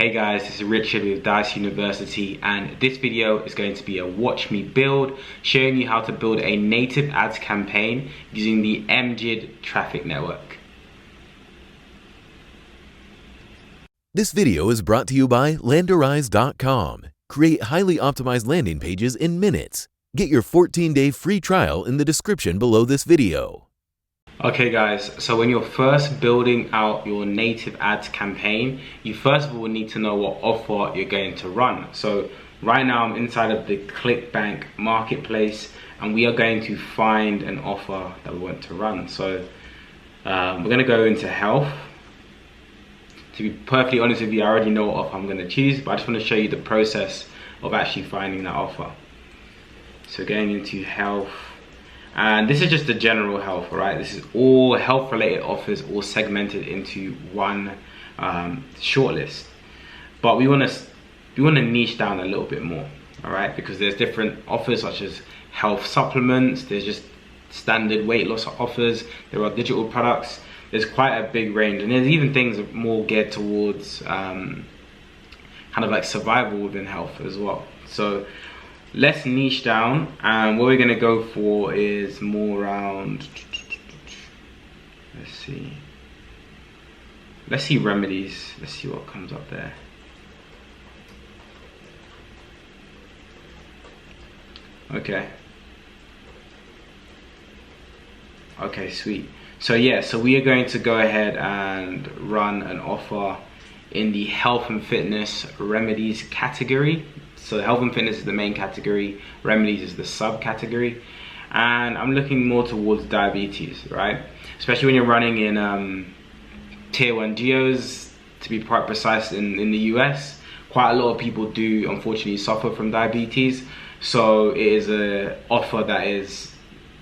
Hey guys, this is Richard with Dice University, and this video is going to be a watch me build, showing you how to build a native ads campaign using the MGID traffic network. This video is brought to you by Landerize.com. Create highly optimized landing pages in minutes. Get your 14-day free trial in the description below this video. Okay guys, so when you're first building out your native ads campaign, you first of all need to know what offer you're going to run. So right now I'm inside of the ClickBank marketplace and we are going to find an offer that we want to run. So we're going to go into health. To be perfectly honest with you, I already know what offer I'm going to choose, but I just want to show you the process of actually finding that offer. So going into health. And this is just the general health, right? This is all health related offers, all segmented into one shortlist. But we want to niche down a little bit more, all right? Because there's different offers such as health supplements, there's just standard weight loss offers, there are digital products, there's quite a big range, and there's even things more geared towards kind of like survival within health as well. So let's niche down, and what we're going to go for is more around, let's see remedies. Let's see what comes up there. Okay, sweet. So yeah, so we are going to go ahead and run an offer in the health and fitness remedies category. So health and fitness is the main category, remedies is the subcategory, and I'm looking more towards diabetes, right? Especially when you're running in tier 1 geos, to be quite precise, in the US. Quite a lot of people do unfortunately suffer from diabetes, so it is an offer that is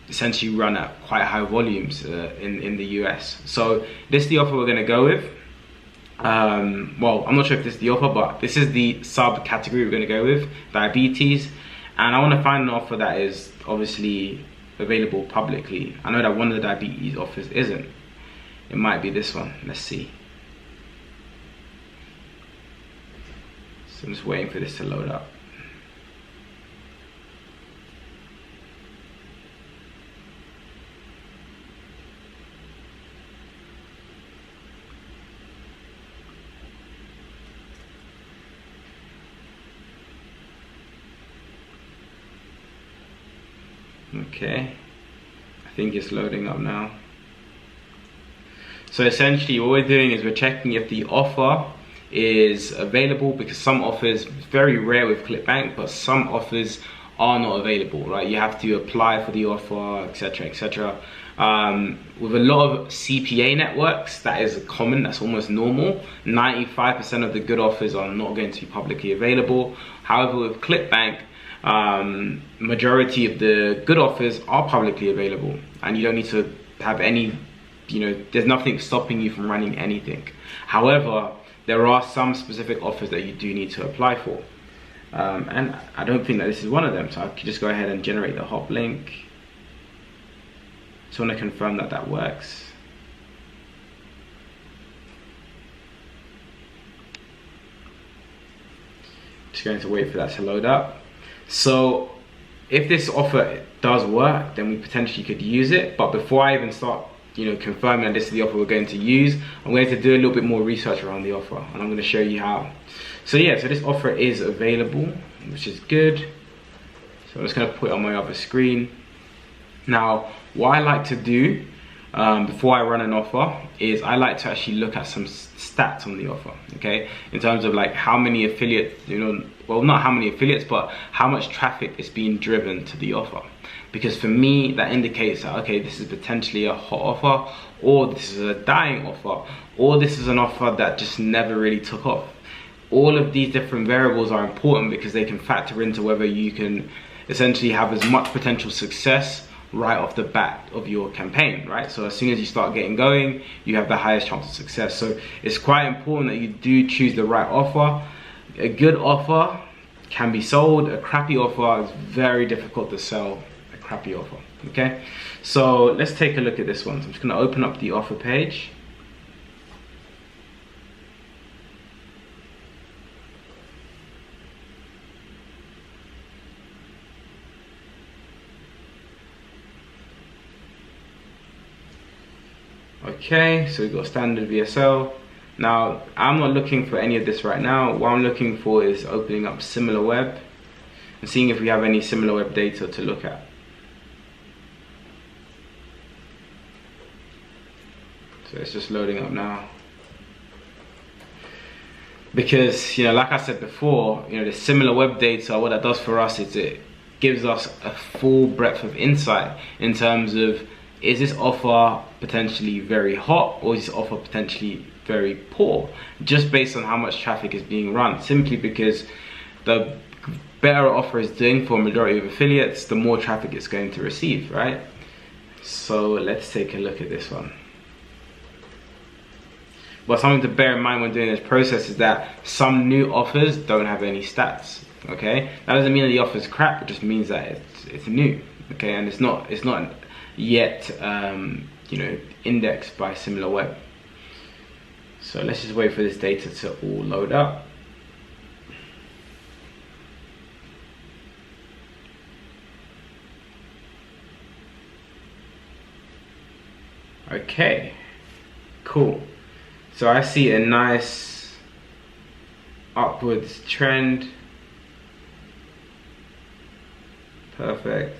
essentially run at quite high volumes in the US. So this is the offer we're going to go with. Well, I'm not sure if this is the offer, but this is the subcategory we're going to go with, diabetes. And I want to find an offer that is obviously available publicly. I know that one of the diabetes offers isn't. It might be this one. Let's see. So I'm just waiting for this to load up. Okay, I think it's loading up now. So essentially what we're doing is we're checking if the offer is available, because some offers, it's very rare with ClickBank, but some offers are not available, right? You have to apply for the offer, etc, etc. With a lot of CPA networks, that is common, that's almost normal. 95% of the good offers are not going to be publicly available. However, with ClickBank, majority of the good offers are publicly available, and you don't need to have any, there's nothing stopping you from running anything. However, there are some specific offers that you do need to apply for, and I don't think that this is one of them, so I could just go ahead and generate the hop link. Just want to confirm that that works. Just going to wait for that to load up. So if this offer does work, then we potentially could use it. But before I even start, confirming that this is the offer we're going to use, I'm going to do a little bit more research around the offer, and I'm going to show you how. So yeah, so this offer is available, which is good. So I'm just going to put it on my other screen. Now, what I like to do before I run an offer is I like to actually look at some stats on the offer, okay? In terms of like how many affiliates, well, not how many affiliates, but how much traffic is being driven to the offer. Because for me, that indicates that, okay, this is potentially a hot offer, or this is a dying offer, or this is an offer that just never really took off. All of these different variables are important because they can factor into whether you can essentially have as much potential success right off the bat of your campaign, right? So as soon as you start getting going, you have the highest chance of success. So it's quite important that you do choose the right offer. A good offer can be sold. A crappy offer is very difficult to sell. A crappy offer, okay? So let's take a look at this one. So I'm just going to open up the offer page. Okay, so we've got standard VSL. Now, I'm not looking for any of this right now. What I'm looking for is opening up SimilarWeb and seeing if we have any SimilarWeb data to look at. So it's just loading up now. Because, you know, like I said before, you know, the SimilarWeb data, what that does for us is it gives us a full breadth of insight in terms of, is this offer potentially very hot or is this offer potentially very poor, just based on how much traffic is being run, simply because the better offer is doing for a majority of affiliates, the more traffic it's going to receive, right? So let's take a look at this one. But something to bear in mind when doing this process is that some new offers don't have any stats, okay? That doesn't mean that the offer's crap, it just means that it's new, okay? And it's not yet you know, indexed by SimilarWeb. So let's just wait for this data to all load up. Okay, cool. So I see a nice upwards trend. Perfect.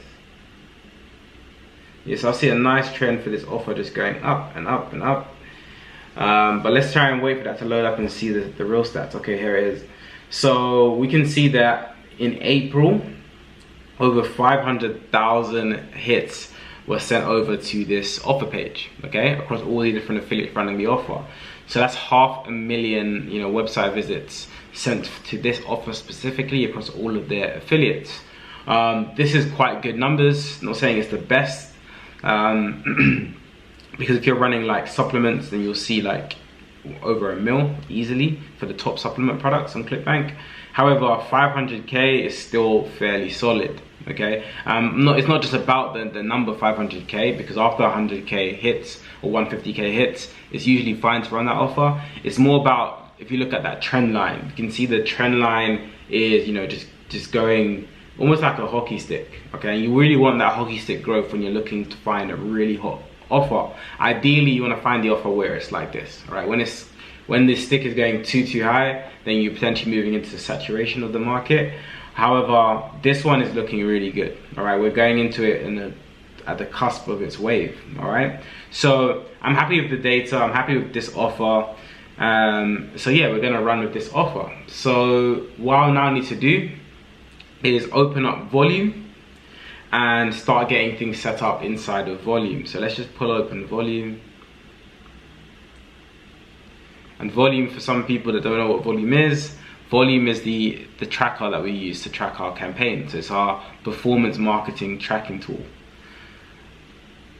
Yes, I see a nice trend for this offer, just going up and up and up. But let's try and wait for that to load up and see the real stats. Okay, here it is. So we can see that in April, over 500,000 hits were sent over to this offer page, okay, across all the different affiliates running the offer. So that's 500,000, you know, website visits sent to this offer specifically across all of their affiliates. This is quite good numbers. I'm not saying it's the best, because if you're running like supplements, then you'll see like over 1 mil easily for the top supplement products on ClickBank. However, 500k is still fairly solid, okay? It's not just about the number 500k, because after 100k hits or 150k hits, it's usually fine to run that offer. It's more about, if you look at that trend line, you can see the trend line is, you know, just going almost like a hockey stick, okay? And you really want that hockey stick growth when you're looking to find a really hot offer. Ideally, you want to find the offer where it's like this, all right? When this stick is going too high, then you're potentially moving into the saturation of the market. However, this one is looking really good, all right? We're going into it at the cusp of its wave, all right? So I'm happy with the data, I'm happy with this offer. So yeah, we're gonna run with this offer. So what I'll now need to do is open up Volume and start getting things set up inside of Volume. So let's just pull open Volume. And Volume, for some people that don't know what Volume is the tracker that we use to track our campaign. So it's our performance marketing tracking tool.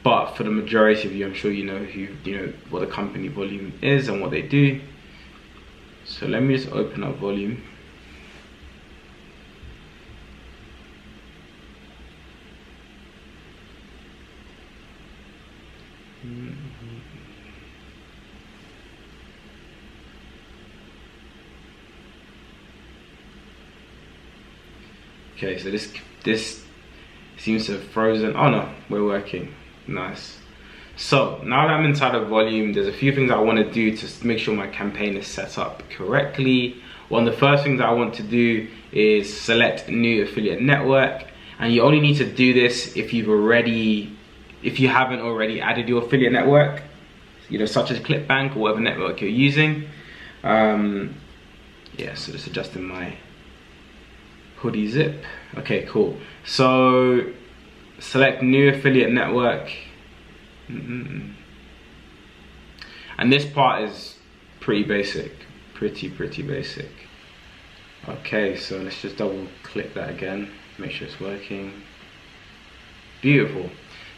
But for the majority of you, I'm sure you know what the company Volume is and what they do. So let me just open up Volume. Okay, so this seems to have frozen. Oh no, we're working. Nice. So now that I'm inside of Volume, there's a few things I want to do to make sure my campaign is set up correctly. One of the first things I want to do is select new affiliate network, and you only need to do this if you haven't already added your affiliate network, you know, such as ClickBank or whatever network you're using. Yeah, so just adjusting my hoodie zip. Okay, cool. So select new affiliate network. And this part is pretty basic, pretty basic. Okay, so let's just double click that again, make sure it's working. Beautiful.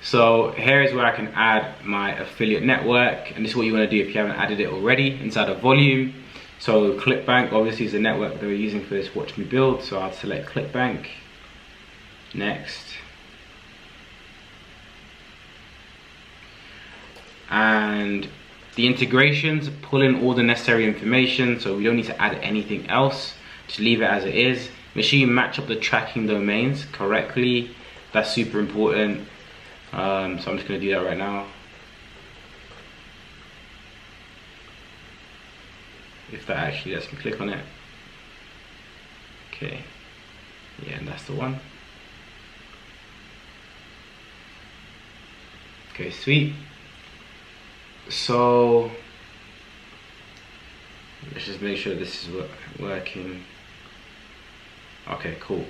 So here is where I can add my affiliate network, and this is what you want to do if you haven't added it already inside of Volume. So ClickBank obviously is the network that we're using for this Watch Me Build, so I'll select ClickBank. Next. And the integrations pull in all the necessary information, so we don't need to add anything else. Just leave it as it is. Make sure you match up the tracking domains correctly. That's super important. So I'm just going to do that right now. if that actually lets me click on it. Okay, yeah, and that's the one. Okay, sweet. So let's just make sure this is working. Okay, cool.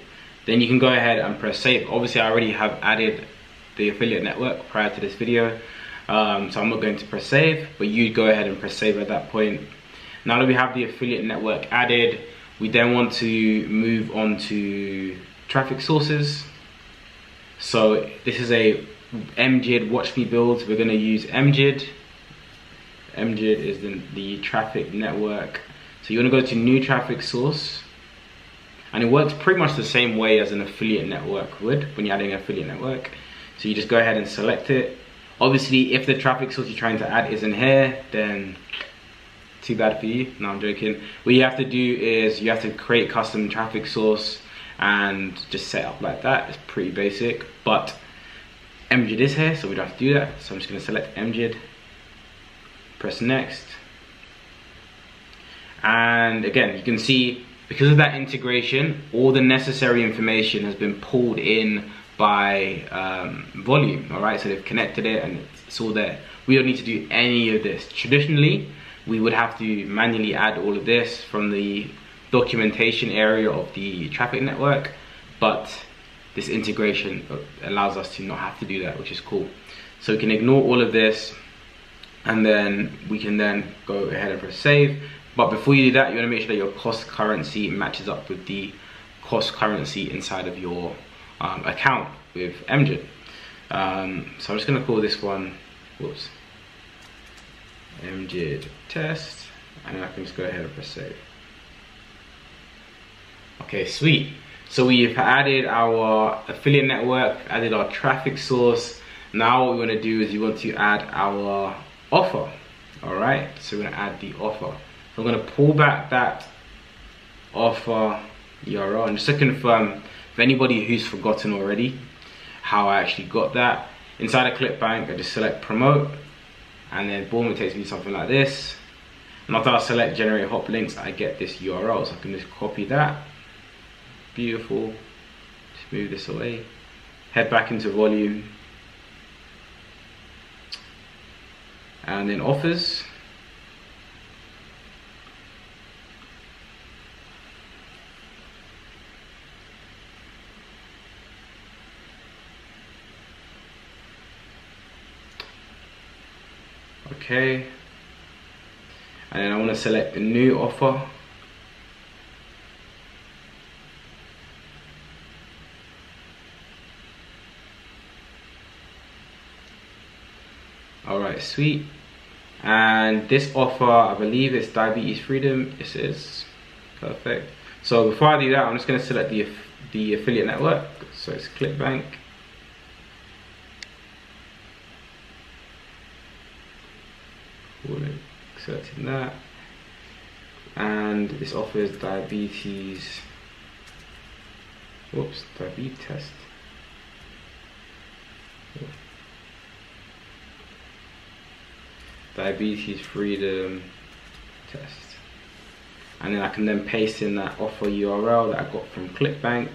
Then you can go ahead and press save. Obviously I already have added the affiliate network prior to this video, so I'm not going to press save, but you go ahead and press save at that point. Now that we have the affiliate network added, we then want to move on to traffic sources. So this is a MGID watch me build. We're going to use MGID. MGID is the traffic network. So you want to go to new traffic source, and it works pretty much the same way as an affiliate network would when you're adding an affiliate network. So you just go ahead and select it. Obviously, if the traffic source you're trying to add isn't here, then too bad for you. No, I'm joking. What you have to do is you have to create custom traffic source and just set up like that. It's pretty basic, but MGID is here, so we don't have to do that. So I'm just going to select MGID, press next, and again you can see because of that integration, all the necessary information has been pulled in by volume. All right, so they've connected it and it's all there. We don't need to do any of this. Traditionally, we would have to manually add all of this from the documentation area of the traffic network, but this integration allows us to not have to do that, which is cool. So we can ignore all of this, and then we can then go ahead and press save. But before you do that, you want to make sure that your cost currency matches up with the cost currency inside of your account with MGID. So I'm just going to call this one, whoops, MGID test, and then I can just go ahead and press save. Okay, sweet. So we've added our affiliate network, added our traffic source. Now what we want to do is we want to add our offer. All right, so we're going to add the offer. So I'm going to pull back that offer URL, and just to confirm, for anybody who's forgotten already how I actually got that, inside of ClickBank I just select promote, and then boom, it takes me to something like this. And after I select generate hop links, I get this URL, so I can just copy that. Beautiful. Just move this away, head back into volume, and then offers. Okay, and then I want to select the new offer. Alright, sweet. And this offer, I believe it's diabetes freedom. This is perfect. So before I do that, I'm just going to select the affiliate network. So it's ClickBank. Selecting that, and this offers diabetes. Whoops, diabetes test. Diabetes freedom test, and then I can then paste in that offer URL that I got from ClickBank,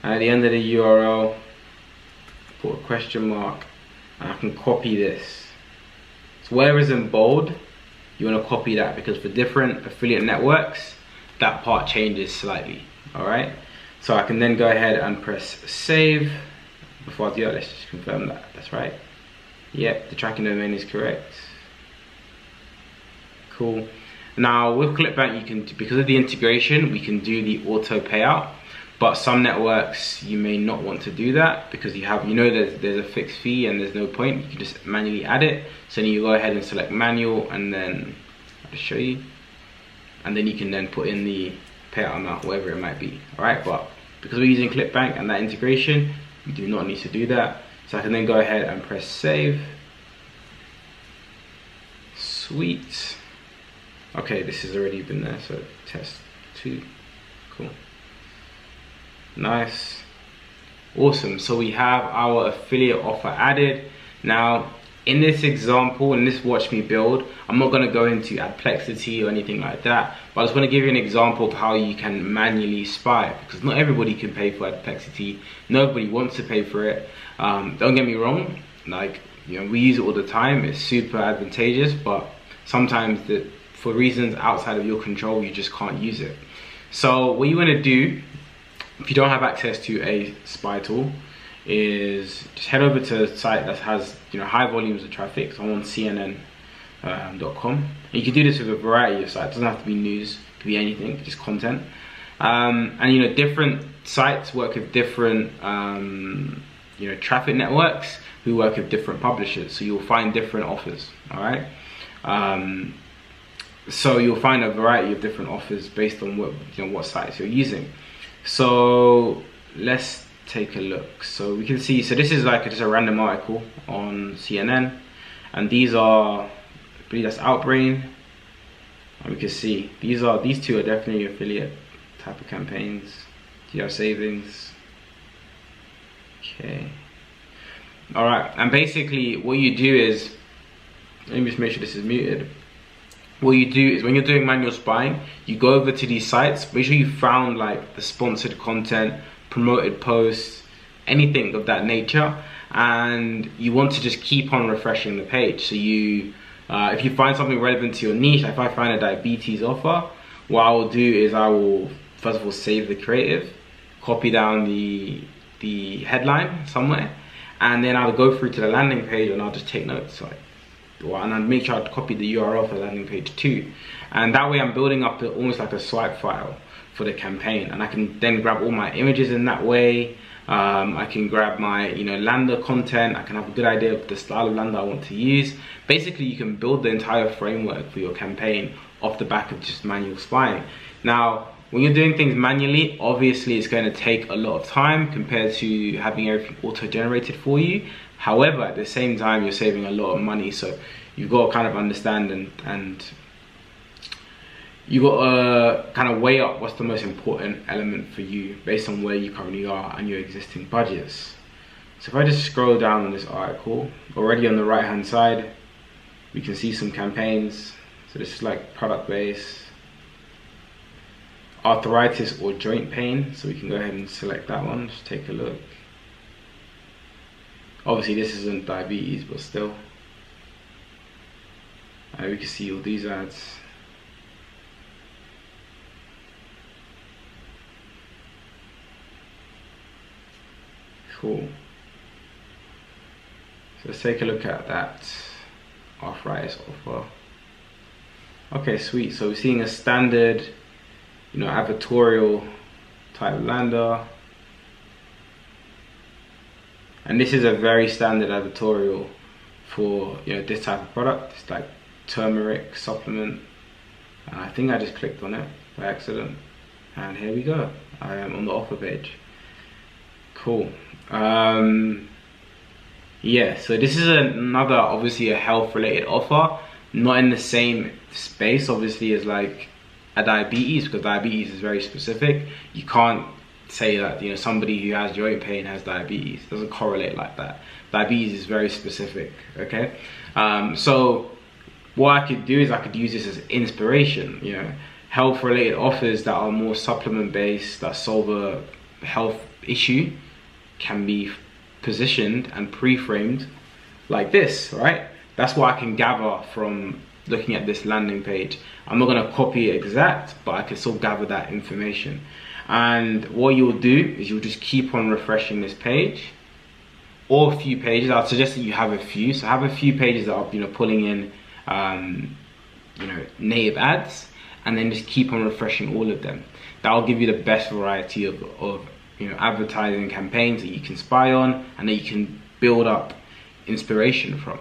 and at the end of the URL put a question mark, and I can copy this. So where is in bold, you want to copy that, because for different affiliate networks that part changes slightly. All right, so I can then go ahead and press save. Before I do that, let's just confirm that that's right. Yep, the tracking domain is correct. Cool. Now with ClickBank, you can, because of the integration, we can do the auto payout, but some networks you may not want to do that because you have, there's a fixed fee and there's no point. You can just manually add it. So then you go ahead and select manual, and then I'll just show you, and then you can then put in the payout amount, whatever it might be. All right, but because we're using ClickBank and that integration, we do not need to do that. So I can then go ahead and press save. Sweet. Okay, this has already been there, so test 2. Cool. Nice. Awesome. So we have our affiliate offer added. Now in this example, in this watch me build, I'm not going to go into adplexity or anything like that, but I just want to give you an example of how you can manually spy, because not everybody can pay for adplexity, nobody wants to pay for it. Don't get me wrong, like, you know, we use it all the time, it's super advantageous, but sometimes for reasons outside of your control, you just can't use it. So what you want to do, if you don't have access to a spy tool, is just head over to a site that has, you know, high volumes of traffic. So I'm on CNN.com. You can do this with a variety of sites. It doesn't have to be news, it could be anything, just content. And you know, different sites work with different you know, traffic networks who work with different publishers. So you'll find different offers. All right. So you'll find a variety of different offers based on what, you know, what sites you're using. So let's take a look. So we can see, so this is like just a random article on CNN, and these are, I believe that's Outbrain, and we can see these two are definitely affiliate type of campaigns. Do you have savings? Okay. All right, and basically what you do is, let me just make sure this is muted. What you do is when you're doing manual spying, you go over to these sites, make sure you found like the sponsored content, promoted posts, anything of that nature, and you want to just keep on refreshing the page. So you, if you find something relevant to your niche, like if I find a diabetes offer, what I will do is I will first of all save the creative, copy down the headline somewhere, and then I'll go through to the landing page and I'll just take notes. Like, and I'll make sure I copy the URL for the landing page too, and that way I'm building up almost like a swipe file for the campaign, and I can then grab all my images in that way. I can grab my, you know, lander content. I can have a good idea of the style of lander I want to use. Basically, you can build the entire framework for your campaign off the back of just manual spying. Now, when you're doing things manually, obviously it's going to take a lot of time compared to having everything auto-generated for you. However, at the same time, you're saving a lot of money, so you've got to kind of understand and you got to kind of weigh up what's the most important element for you based on where you currently are and your existing budgets. So if I just scroll down on this article, already on the right hand side, we can see some campaigns. So this is like product based, arthritis or joint pain. So we can go ahead and select that one, just take a look. Obviously this isn't diabetes, but still. We can see all these ads. Cool. So let's take a look at that arthritis offer. Okay, sweet. So we're seeing a standard, you know, advertorial type lander. And this is a very standard advertorial for, you know, this type of product. It's like turmeric supplement. I think I just clicked on it by accident. And here we go. I am on the offer page. Cool. Yeah, so this is another, obviously a health related offer, not in the same space obviously as like a diabetes, because diabetes is very specific. You can't say that, you know, somebody who has joint pain has diabetes. It doesn't correlate like that. Diabetes is very specific. Okay, so what I could do is I could use this as inspiration. You know, health related offers that are more supplement based, that solve a health issue, can be positioned and pre-framed like this, right? That's what I can gather from looking at this landing page. I'm not going to copy it exact, but I can still gather that information. And what you'll do is you'll just keep on refreshing this page, or a few pages. I'd suggest that you have a few. So have a few pages that are, you know, pulling in you know, native ads, and then just keep on refreshing all of them. That will give you the best variety of you know, advertising campaigns that you can spy on and that you can build up inspiration from.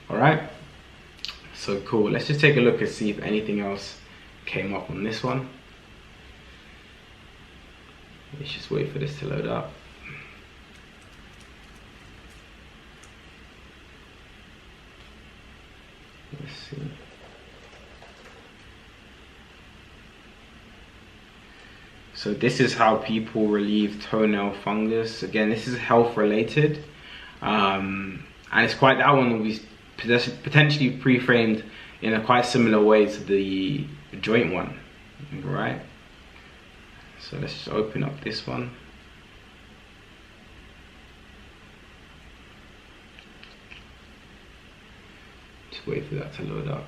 All right, so cool. Let's just take a look and see if anything else came up on this one. Let's just wait for this to load up. Let's see. So this is how people relieve toenail fungus. Again, this is health related, and it's quite, that one will be potentially pre-framed in a quite similar way to the joint one. Right, so let's just open up this one. Just wait for that to load up.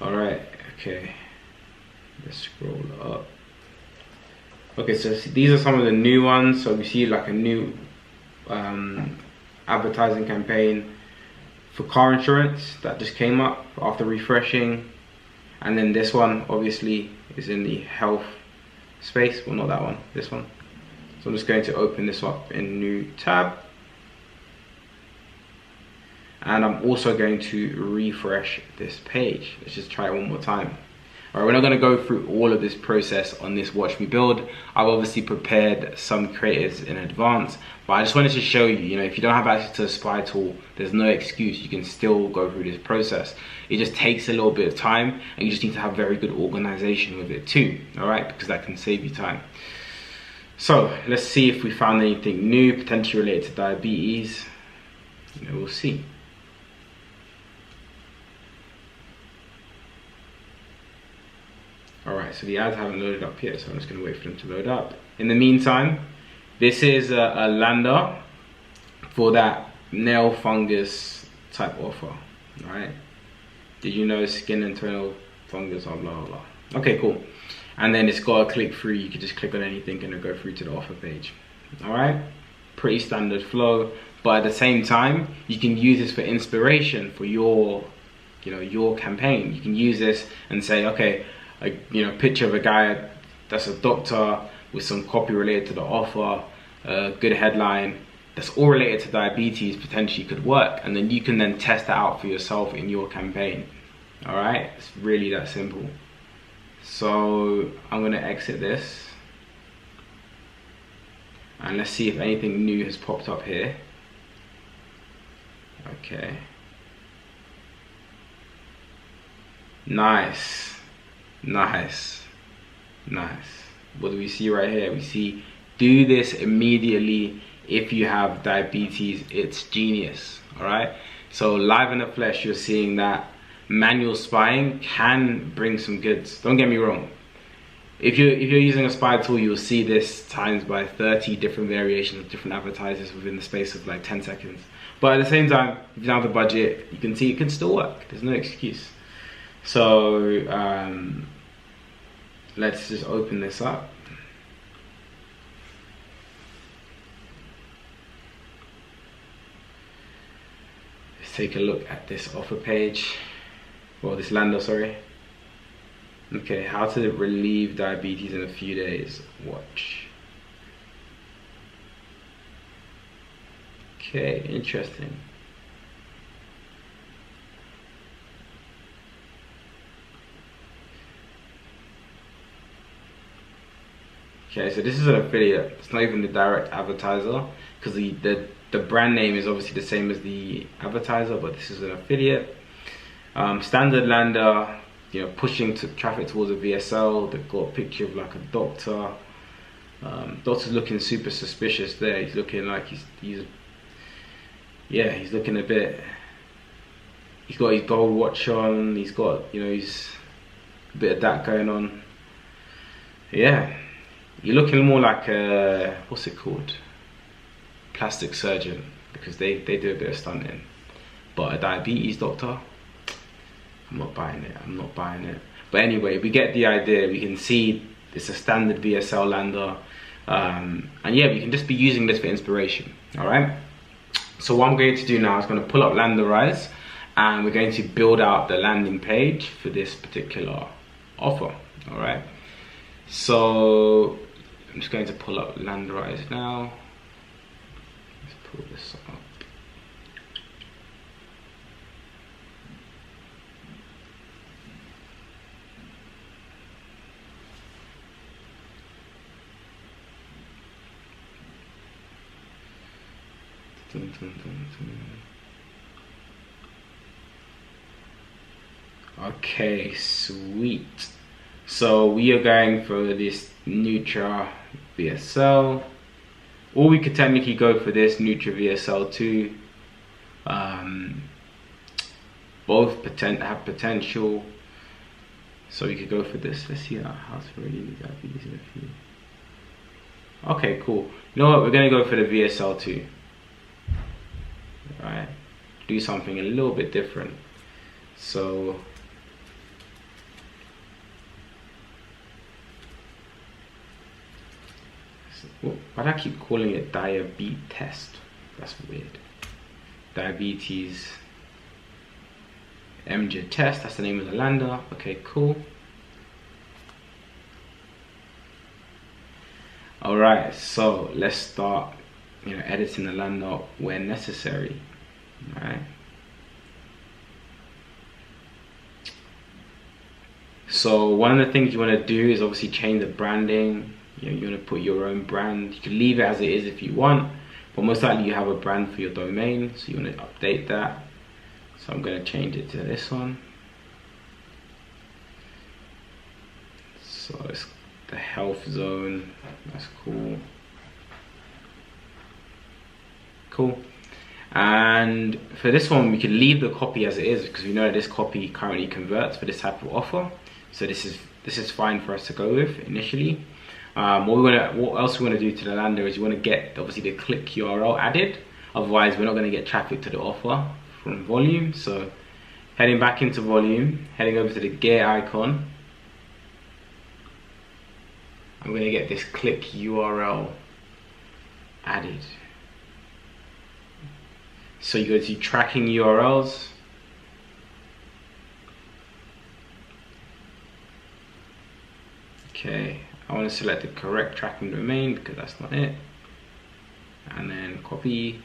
Alright, okay, let's scroll up. Okay, so these are some of the new ones. So we see like a new advertising campaign for car insurance that just came up after refreshing. And then this one obviously is in the health space. Well, not that one, this one. So I'm just going to open this up in new tab. And I'm also going to refresh this page. Let's just try it one more time. Alright, we're not going to go through all of this process on this Watch Me Build. I've obviously prepared some creatives in advance, but I just wanted to show you, you know, if you don't have access to the spy tool, there's no excuse. You can still go through this process. It just takes a little bit of time, and you just need to have very good organization with it too, alright, because that can save you time. So let's see if we found anything new, potentially related to diabetes. You know, we'll see. Alright, so the ads haven't loaded up yet, so I'm just going to wait for them to load up. In the meantime, this is a lander for that nail fungus type offer, right? Did you know skin and toenail fungus are blah blah blah. Okay, cool. And then it's got a click through. You can just click on anything and it'll go through to the offer page. Alright, pretty standard flow, but at the same time, you can use this for inspiration for your, you know, your campaign. You can use this and say, okay, picture of a guy that's a doctor with some copy related to the offer, good headline, that's all related to diabetes, potentially could work, and then you can then test that out for yourself in your campaign. All right, it's really that simple. So I'm gonna exit this, and let's see if anything new has popped up here. Okay, nice. Nice. What do we see right here? We see do this immediately if you have diabetes. It's genius. All right, so live in the flesh, you're seeing that manual spying can bring some goods. Don't get me wrong, if you're using a spy tool, you'll see this times by 30 different variations of different advertisers within the space of like 10 seconds. But at the same time, if you don't have the budget, you can see it can still work. There's no excuse. So let's just open this up. Let's take a look at this offer page, or this lander, sorry. Okay, how to relieve diabetes in a few days. Watch. Okay, interesting. Okay, so this is an affiliate. It's not even the direct advertiser, because the brand name is obviously the same as the advertiser, but this is an affiliate. Standard lander, you know, pushing traffic towards a VSL. They've got a picture of like a doctor. Doctor's looking super suspicious there. He's looking like he's looking a bit. He's got his gold watch on. He's got, you know, he's a bit of that going on. Yeah. You're looking more like a, what's it called? Plastic surgeon, because they do a bit of stunting. But a diabetes doctor, I'm not buying it. But anyway, we get the idea. We can see it's a standard VSL lander. And yeah, we can just be using this for inspiration, all right? So what I'm going to do now is going to pull up Landerize, and we're going to build out the landing page for this particular offer, all right? So I'm just going to pull up Landerize now. Let's pull this up. Okay, sweet. So we are going for this Nutra VSL, or we could technically go for this Nutra VSL 2. Both have potential, so we could go for this. Let's see how to really use that. Okay, cool. You know what? We're gonna go for the VSL 2. Alright, do something a little bit different. So why do I keep calling it diabetes test? That's weird. Diabetes MGID test, that's the name of the lander. Okay, cool. Alright, so let's start editing the lander when necessary. Alright. So one of the things you want to do is obviously change the branding. You want to put your own brand. You can leave it as it is if you want, but most likely you have a brand for your domain, so you want to update that. So I'm going to change it to this one. So it's the health zone. That's cool. Cool. And for this one, we can leave the copy as it is because we know that this copy currently converts for this type of offer. So this is fine for us to go with initially. What else we want to do to the lander is you want to get obviously the click URL added. Otherwise, we're not going to get traffic to the offer from volume. So heading back into volume, heading over to the gear icon, I'm going to get this click URL added. So you go to tracking URLs. Okay, I want to select the correct tracking domain because that's not it. And then copy,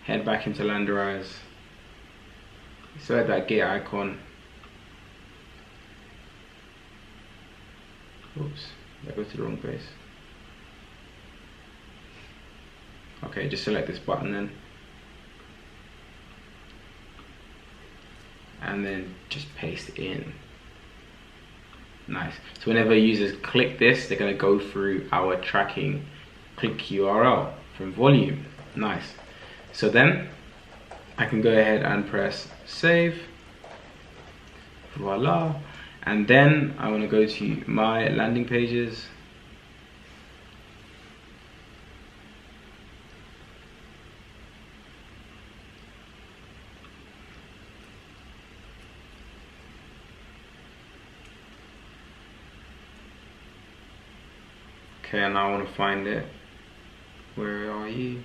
head back into Landerize, select that gate icon. Oops, I go to the wrong place. Okay, just select this button then. And then just paste it in. Nice. So whenever users click this, they're going to go through our tracking click URL from volume. Nice. So then I can go ahead and press save. Voila. And then I want to go to my landing pages. Okay, and I want to find it. Where are you?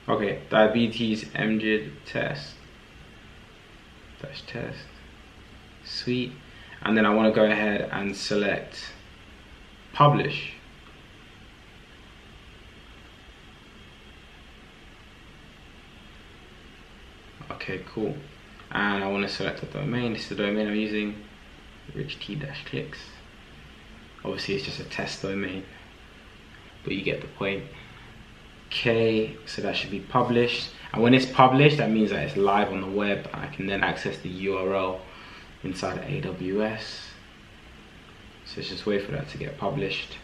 Okay, diabetes MGID test. Dash test. Sweet. And then I want to go ahead and select publish. Okay, cool. And I want to select a domain. This is the domain I'm using, rich-t-clicks. Obviously, it's just a test domain, but you get the point. Okay, so that should be published. And when it's published, that means that it's live on the web. I can then access the URL inside AWS. So let's just wait for that to get published.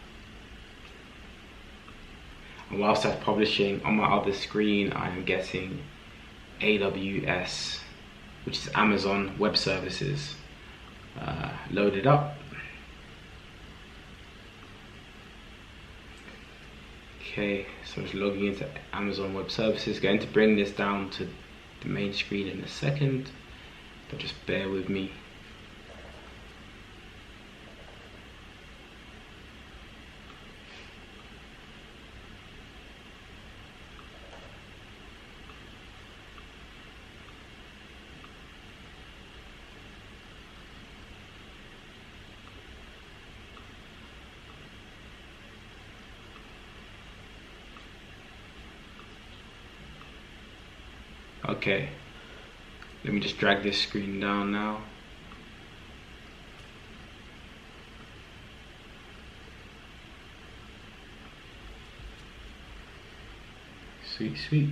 And whilst that's publishing, on my other screen, I am getting AWS, which is Amazon Web Services, loaded up. Okay, so it's logging into Amazon Web Services. Going to bring this down to the main screen in a second, but just bear with me. Okay, let me just drag this screen down now. Sweet, sweet.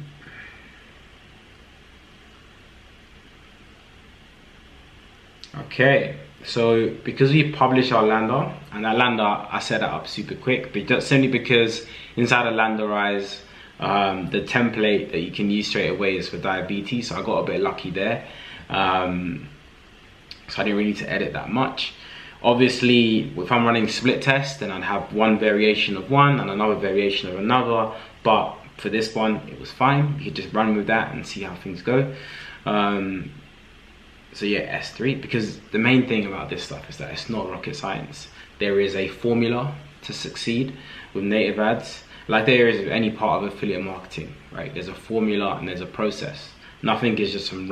Okay, so because we publish our lander, and that lander, I set that up super quick, but that's simply because inside of Landerize, the template that you can use straight away is for diabetes, so I got a bit lucky there. So I didn't really need to edit that much. Obviously, if I'm running split test, then I'd have one variation of one and another variation of another, but for this one, it was fine. You could just run with that and see how things go. So yeah, S3, because the main thing about this stuff is that it's not rocket science. There is a formula to succeed with native ads, like there is with any part of affiliate marketing, right? There's a formula and there's a process. Nothing is just some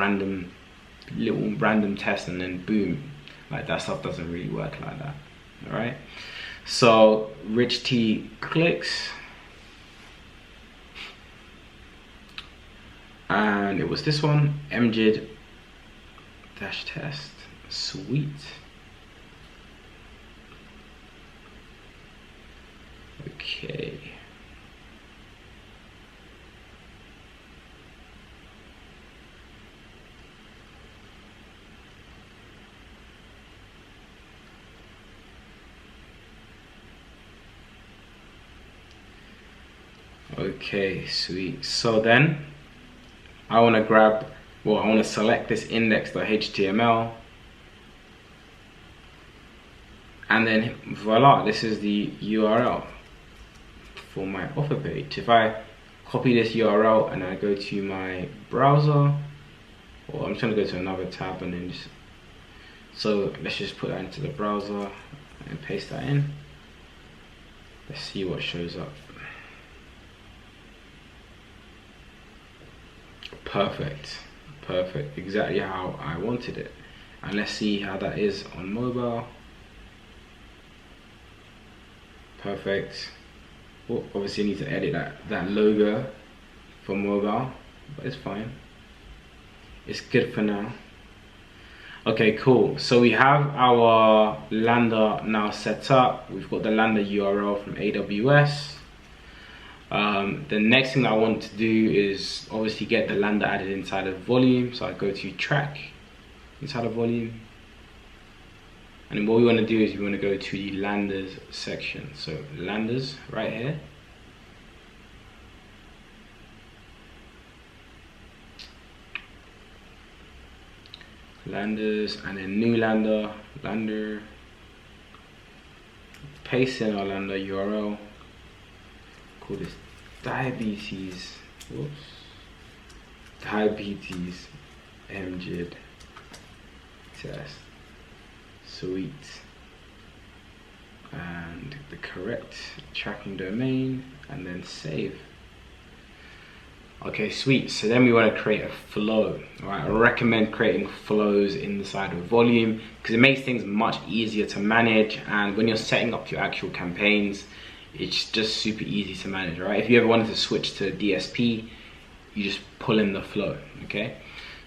little random test and then boom. Like that stuff doesn't really work like that, all right? So Rich T clicks, and it was this one, MGID test, sweet. Okay. Okay, sweet. So then I want to grab, well, I want to select this index.html, and then voila, this is the URL for my offer page. If I copy this URL and I go to my browser, or I'm trying to go to another tab and then just, so let's just put that into the browser and paste that in. Let's see what shows up. Perfect, perfect, exactly how I wanted it. And let's see how that is on mobile. Perfect. Well, obviously I need to edit that logo for mobile, but it's fine. It's good for now. Okay, cool. So we have our lander now set up. We've got the lander URL from AWS. The next thing I want to do is obviously get the lander added inside of volume. So I go to track inside of volume. And then what we want to do is we want to go to the landers section. So landers right here. Landers, and then new lander, paste in our lander URL. Call this diabetes, whoops, diabetes MGID test, sweet, and the correct tracking domain, and then save. Okay, sweet. So then we want to create a flow. All right, I recommend creating flows inside of volume because it makes things much easier to manage, and when you're setting up your actual campaigns, it's just super easy to manage, right? If you ever wanted to switch to DSP, you just pull in the flow, okay?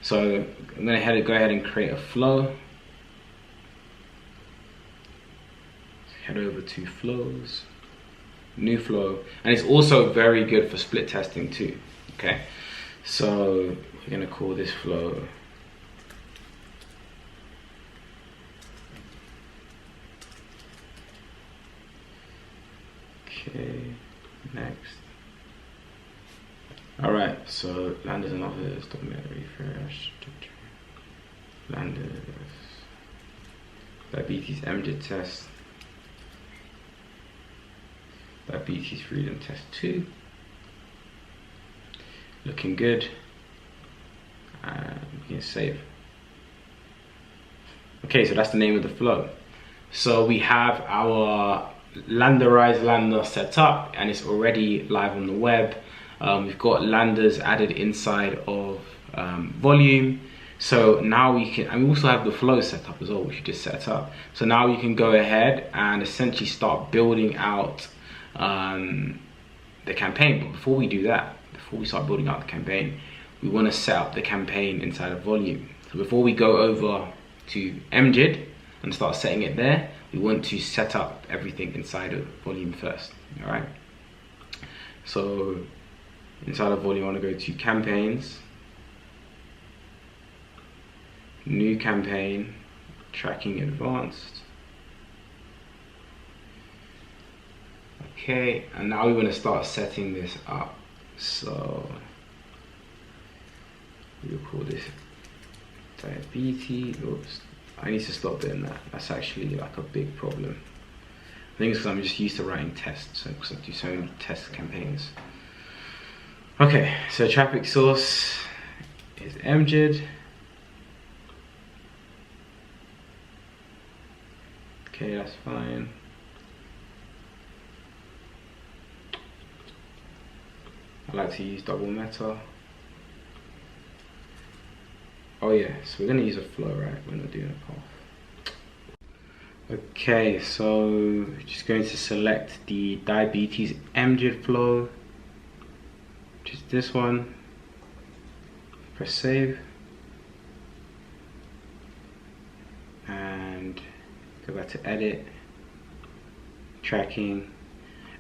So I'm gonna go ahead and create a flow. Head over to flows, new flow, and it's also very good for split testing too, okay? So we're gonna call this flow okay, next. All right, so landers and offers, document refresh, landers, diabetes MGID test, diabetes freedom test 2, looking good, and we can save. Okay, so that's the name of the flow. So we have our Landerize lander set up and it's already live on the web. We've got landers added inside of volume. So now we can, and we also have the flow set up as well, which we just set up. So now we can go ahead and essentially start building out the campaign. But before we do that, before we start building out the campaign, we want to set up the campaign inside of volume. So before we go over to MGID and start setting it there, we want to set up everything inside of volume first, all right? So inside of volume, I want to go to campaigns, new campaign, tracking advanced. Okay, and now we want to start setting this up. So we'll call this diabetes. Oops, I need to stop doing that. That's actually like a big problem. I think it's because I'm just used to writing tests, so because I do so many test campaigns. Okay, so traffic source is MGID. Okay, that's fine. I like to use double meta. Oh yeah, so we're gonna use a flow, right? We're not doing a path. Okay, so just going to select the diabetes MGID flow, which is this one. Press save. And go back to edit, tracking.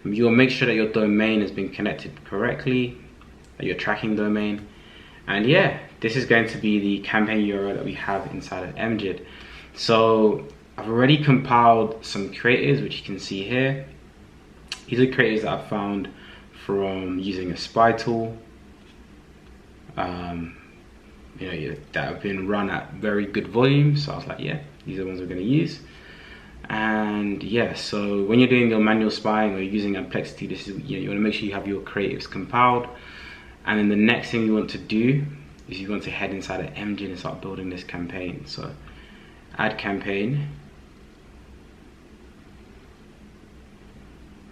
You'll make sure that your domain has been connected correctly, that your tracking domain. And yeah, this is going to be the campaign URL that we have inside of MGID. So I've already compiled some creatives, which you can see here. These are creatives that I've found from using a spy tool. You know, that have been run at very good volume. So I was like, yeah, these are the ones we're going to use. And yeah, so when you're doing your manual spying or you're using Amplexity, this is, you want to make sure you have your creatives compiled. And then the next thing you want to do is you want to head inside of MGID and start building this campaign. So add campaign.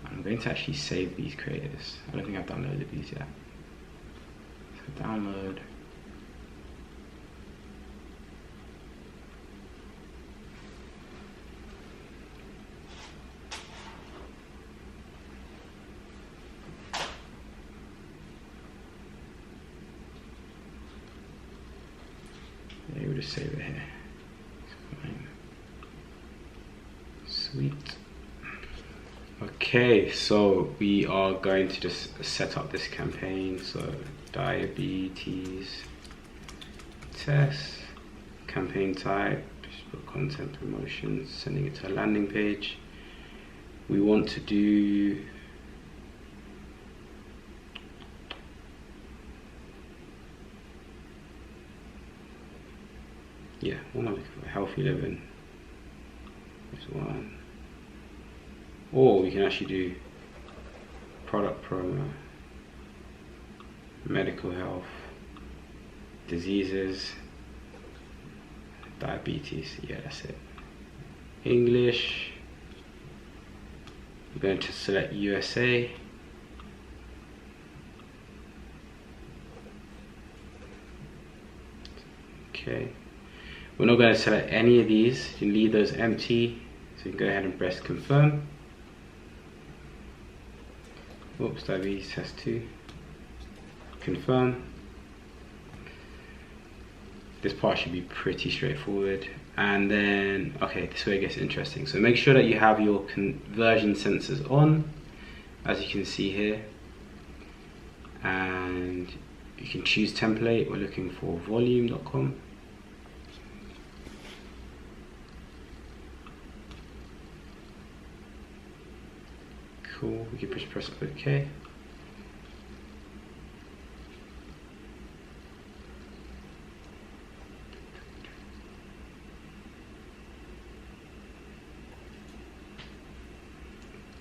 I'm going to actually save these creatives. I don't think I've downloaded these yet. So download. Yeah, we'll just save it here. Fine. Sweet. Okay, so we are going to just set up this campaign. So diabetes test, campaign type, just put content promotions, sending it to a landing page. We want to do what am I looking for? Healthy living. There's one. Or we can actually do product promo, medical health, diseases, diabetes. Yeah, that's it. English. We're going to select USA. Okay. We're not going to select any of these. You can leave those empty. So you can go ahead and press confirm. Oops, diabetes test 2. Confirm. This part should be pretty straightforward. And then, okay, this way it gets interesting. So make sure that you have your conversion sensors on, as you can see here. And you can choose template. We're looking for volume.com. Cool, we can press OK.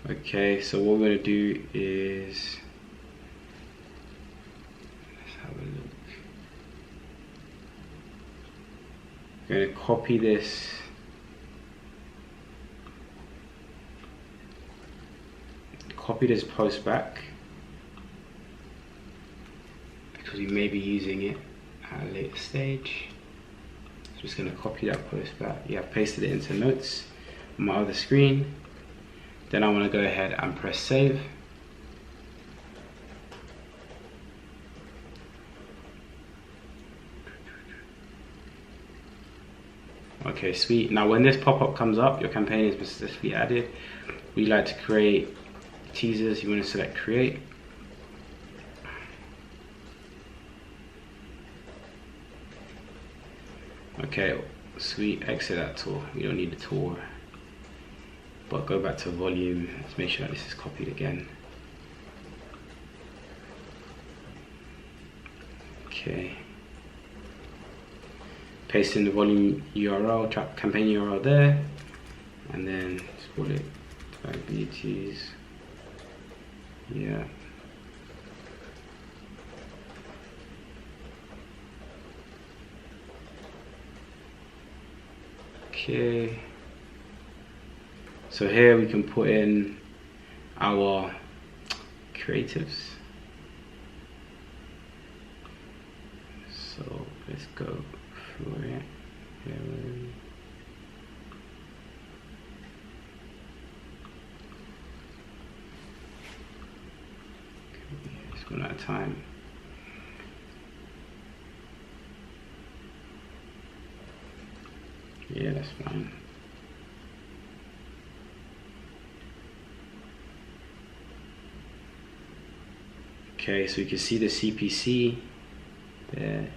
Okay, so what we're going to do is, let's have a look. We're going to copy this. Copy this post back because we may be using it at a later stage. So I'm just going to copy that post back. Yeah, I've pasted it into notes on my other screen. Then I want to go ahead and press save. Okay, sweet. Now when this pop-up comes up, your campaign is successfully added. We like to create teasers. You want to select create. Okay, Sweet, exit that tool. We don't need the tool. But go back to volume. Let's make sure that this is copied again. Okay. Paste in the volume URL, campaign URL there, and then let's call it diabetes. Yeah. Okay. So here we can put in our creatives. So let's go through it. It's gone out of time. Yeah, that's fine. Okay, so you can see the CPC there.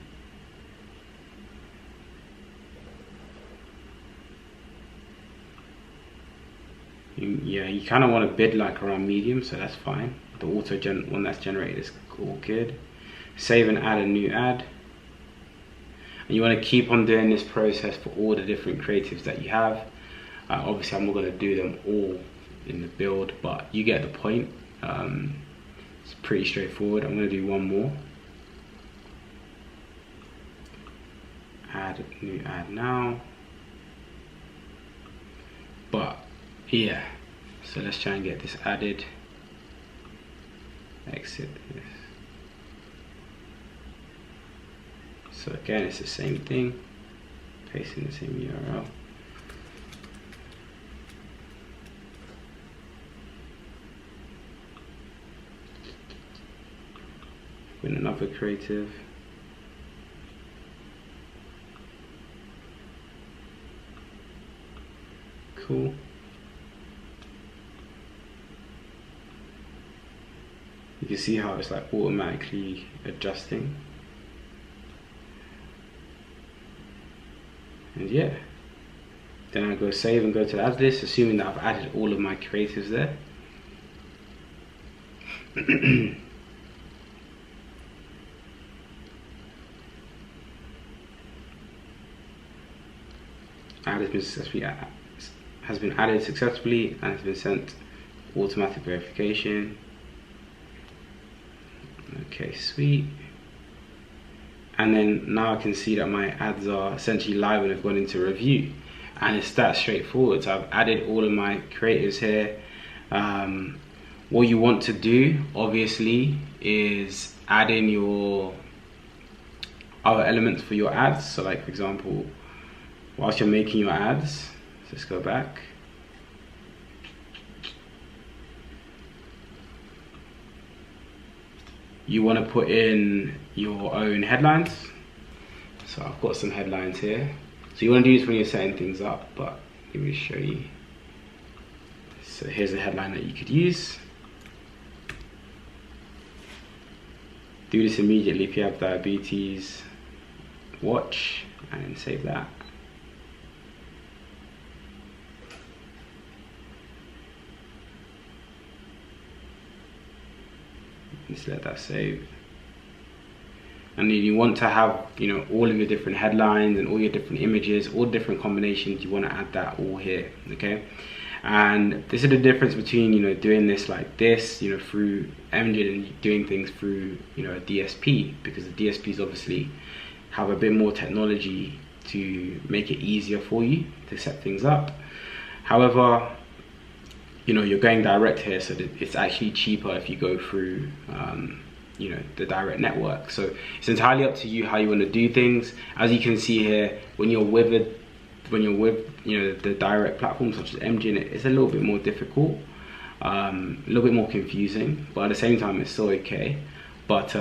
Yeah, you kind of want to bid like around medium, so that's fine. The auto one that's generated is all good. Save and add a new ad. And you want to keep on doing this process for all the different creatives that you have. Obviously, I'm not going to do them all in the build, but you get the point. It's pretty straightforward. I'm going to do one more. Add new ad now. But yeah, so let's try and get this added. Exit this. So again, it's the same thing. Paste in the same URL. With another creative. Cool. You can see how it's like automatically adjusting. And yeah, then I go save and go to the add list, assuming that I've added all of my creatives there. Has been added successfully and has been sent automatic verification. Okay, sweet. And then now I can see that my ads are essentially live and have gone into review, and it's that straightforward. So I've added all of my creatives here. What you want to do obviously is add in your other elements for your ads. So like for example, whilst you're making your ads, let's go back. You want to put in your own headlines. So I've got some headlines here. So you want to do this when you're setting things up, but let me show you. So here's a headline that you could use. Do this immediately if you have diabetes. Watch and save that. Just let that save. And then you want to have, you know, all of your different headlines and all your different images, all different combinations. You want to add that all here, okay? And this is the difference between, you know, doing this like this, you know, through MGID and doing things through, you know, a DSP, because the DSPs obviously have a bit more technology to make it easier for you to set things up. However, you know, you're going direct here, so that it's actually cheaper if you go through, you know, the direct network. So it's entirely up to you how you want to do things. As you can see here, when you're with you know, the direct platforms such as MGID, it's a little bit more difficult, a little bit more confusing, but at the same time, it's still okay. But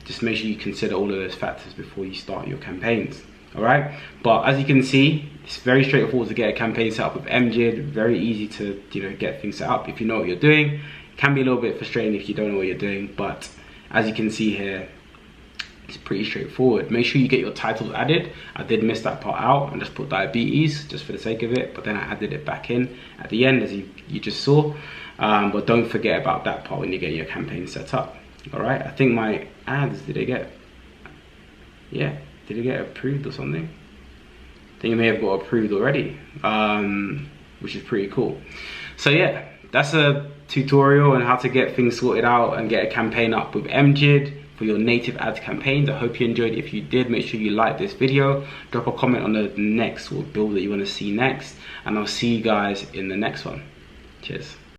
just make sure you consider all of those factors before you start your campaigns. All right, but as you can see, it's very straightforward to get a campaign set up with MGID. Very easy to, you know, get things set up if you know what you're doing. It can be a little bit frustrating if you don't know what you're doing, but as you can see here, It's pretty straightforward. Make sure you get your titles added. I did miss that part out and just put diabetes just for the sake of it, but then I added it back in at the end, as you just saw. But don't forget about that part when you get your campaign set up. All right, I think my ads, did it get approved or something? I think it may have got approved already, which is pretty cool. So yeah, that's a tutorial on how to get things sorted out and get a campaign up with MGID for your native ads campaigns. I hope you enjoyed it. If you did, make sure you like this video, drop a comment on the next build that you want to see next, and I'll see you guys in the next one. Cheers.